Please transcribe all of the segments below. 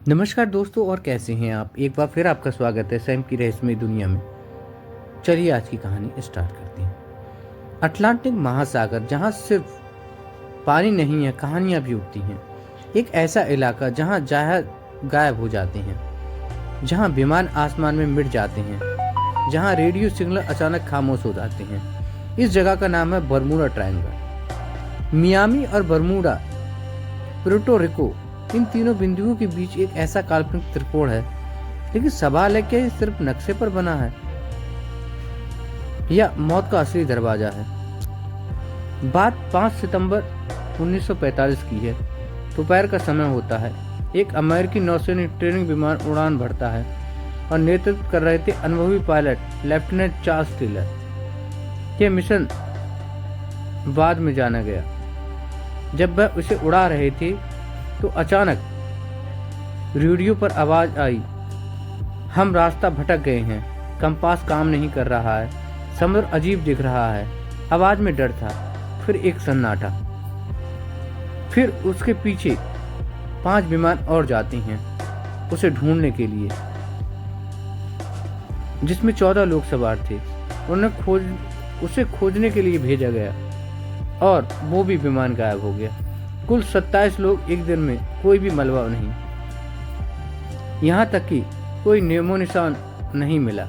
नमस्कार दोस्तों, और कैसे हैं आप। एक बार फिर आपका स्वागत है सैम की रहस्यमयी दुनिया में। चलिए आज की कहानी स्टार्ट करते हैं। अटलांटिक महासागर, जहां सिर्फ पानी नहीं है, कहानियां भी उठती हैं। एक ऐसा इलाका जहां जहाज गायब हो जाते हैं, जहां विमान आसमान में मिट जाते हैं, जहां रेडियो सिग्नल अचानक खामोश हो जाते हैं। इस जगह का नाम है बरमूडा ट्रायंगल। मियामी और बरमूडा, पुर्टो रिको, इन तीनों बिंदुओं के बीच एक ऐसा काल्पनिक त्रिकोण है। लेकिन सवाल है, क्या ये सिर्फ नक्शे पर बना है या मौत का असली दरवाजा है। बात 5 सितंबर 1945 की है। दोपहर का समय होता है। एक अमेरिकी नौसैनिक ट्रेनिंग विमान उड़ान भरता है और नेतृत्व कर रहे थे अनुभवी पायलट लेफ्टिनेंट चार्ल्स टेलर। यह मिशन बाद में जाना गया। जब वह उसे उड़ा रहे थे तो अचानक रेडियो पर आवाज आई, हम रास्ता भटक गए हैं, कंपास काम नहीं कर रहा है, समुद्र अजीब दिख रहा है। आवाज में डर था। फिर एक सन्नाटा। फिर उसके पीछे 5 विमान और जाते हैं उसे ढूंढने के लिए, जिसमें 14 लोग सवार थे। उसे खोजने के लिए भेजा गया और वो भी विमान गायब हो गया। कुल 27 लोग, एक दिन में कोई भी मलबा नहीं, यहाँ तक कि कोई नेमो निशान नहीं मिला।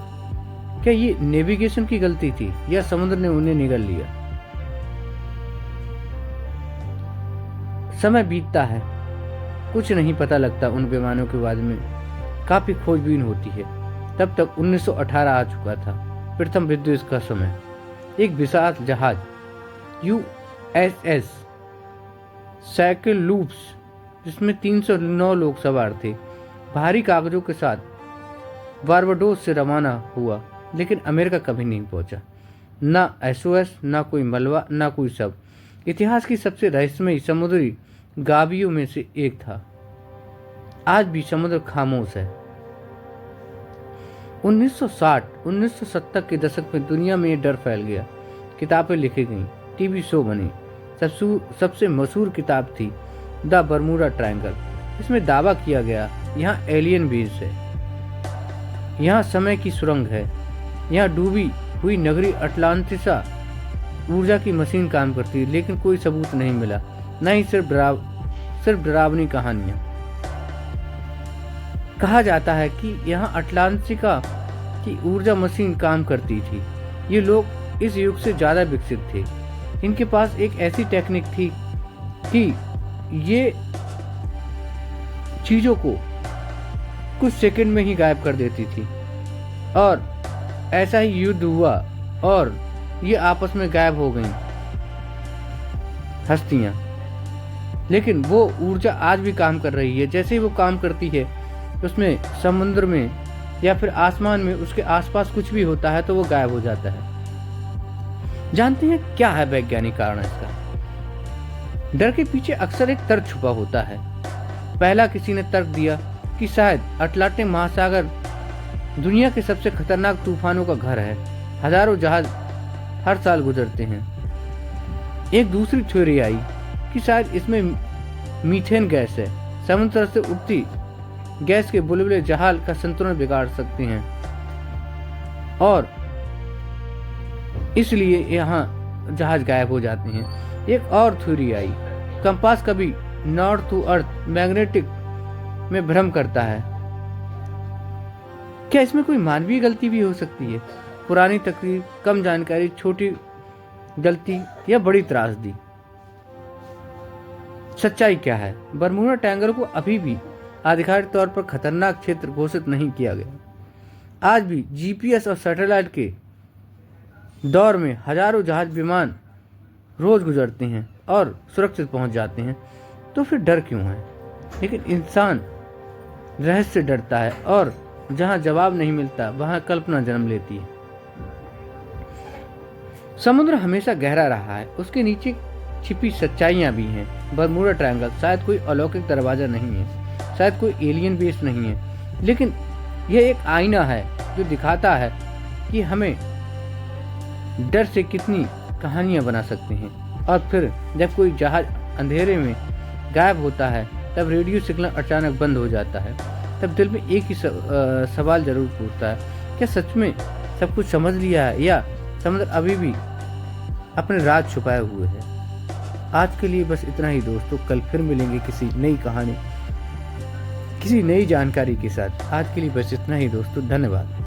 क्या ये नेविगेशन की गलती थी या समुद्र ने उन्हें निगल लिया? समय बीतता है, कुछ नहीं पता लगता उन विमानों के बारे में। काफी खोजबीन होती है। तब तक 1918 आ चुका था, प्रथम विश्व युद्ध का समय। एक विशाल जहाज USS साइकिल लूप्स, जिसमें 309 लोग सवार थे, भारी कागजों के साथ बारबाडोस से रवाना हुआ। लेकिन अमेरिका कभी नहीं पहुंचा। ना SOS, ना कोई मलबा, ना कोई शव। इतिहास की सबसे रहस्यमयी समुद्री गावियों में से एक था। आज भी समुद्र खामोश है। 1960-1970 के दशक में दुनिया में डर फैल गया। किताबें लिखी गईं, टीवी शो बने। सबसे मशहूर किताब थी द बरमूडा ट्रायंगल। इसमें दावा किया गया, यहाँ एलियन बेस है, यहाँ समय की सुरंग है, यहाँ डूबी हुई नगरी अटलांटिसा ऊर्जा की मशीन काम करती है। लेकिन कोई सबूत नहीं मिला, न ही सिर्फ डरावनी कहानियां। कहा जाता है कि यहाँ अटलांटिका की ऊर्जा मशीन काम करती थी। ये लोग इस युग से ज्यादा विकसित थे। इनके पास एक ऐसी टेक्निक थी कि ये चीजों को कुछ सेकंड में ही गायब कर देती थी। और ऐसा ही युद्ध हुआ और ये आपस में गायब हो गईं हस्तियां। लेकिन वो ऊर्जा आज भी काम कर रही है। जैसे ही वो काम करती है, उसमें समुद्र में या फिर आसमान में उसके आसपास कुछ भी होता है तो वो गायब हो जाता है। जानते हैं क्या है वैज्ञानिक कारण इसका? डर के पीछे अक्सर एक तर्क छुपा होता है। पहला किसी ने तर्क दिया कि शायद अटलांटिक महासागर दुनिया के सबसे खतरनाक तूफानों का घर है। हजारों जहाज हर साल गुजरते हैं। एक दूसरी थ्योरी आई कि शायद इसमें मीथेन गैस है। समुद्र से उठती गैस के बुलबुले जहाज का संतुलन बिगाड़ सकते हैं और इसलिए यहाँ जहाज गायब हो जाते हैं। एक और थ्योरी आई, कंपास कभी नॉर्थ टू अर्थ मैग्नेटिक में भ्रम करता है। क्या इसमें कोई मानवीय गलती भी हो सकती है? पुरानी तकरीर, कम जानकारी, छोटी गलती या बड़ी त्रासदी? सच्चाई क्या है? बरमूडा ट्रायंगल को अभी भी आधिकारिक तौर पर खतरनाक क्षेत्र घोषित नहीं किया गया। आज भी GPS और सैटेलाइट के दौर में हजारों जहाज विमान रोज गुजरते हैं और सुरक्षित पहुंच जाते हैं। तो फिर डर क्यों है? लेकिन इंसान रहस्य से डरता है और जहां जवाब नहीं मिलता वहां कल्पना जन्म लेती है। समुद्र हमेशा गहरा रहा है, उसके नीचे छिपी सच्चाइयां भी हैं। बरमूडा ट्रायंगल शायद कोई अलौकिक दरवाजा नहीं है, शायद कोई एलियन बेस नहीं है, लेकिन यह एक आईना है जो दिखाता है कि हमें डर से कितनी कहानियां बना सकते हैं। और फिर जब कोई जहाज अंधेरे में गायब होता है तब रेडियो सिग्नल अचानक बंद हो जाता है। तब दिल में एक ही सवाल जरूर पूछता है, क्या सच में सब कुछ समझ लिया है या समुद्र अभी भी अपने राज छुपाए हुए है। आज के लिए बस इतना ही दोस्तों, कल फिर मिलेंगे किसी नई कहानी, किसी नई जानकारी के साथ। आज के लिए बस इतना ही दोस्तों, धन्यवाद।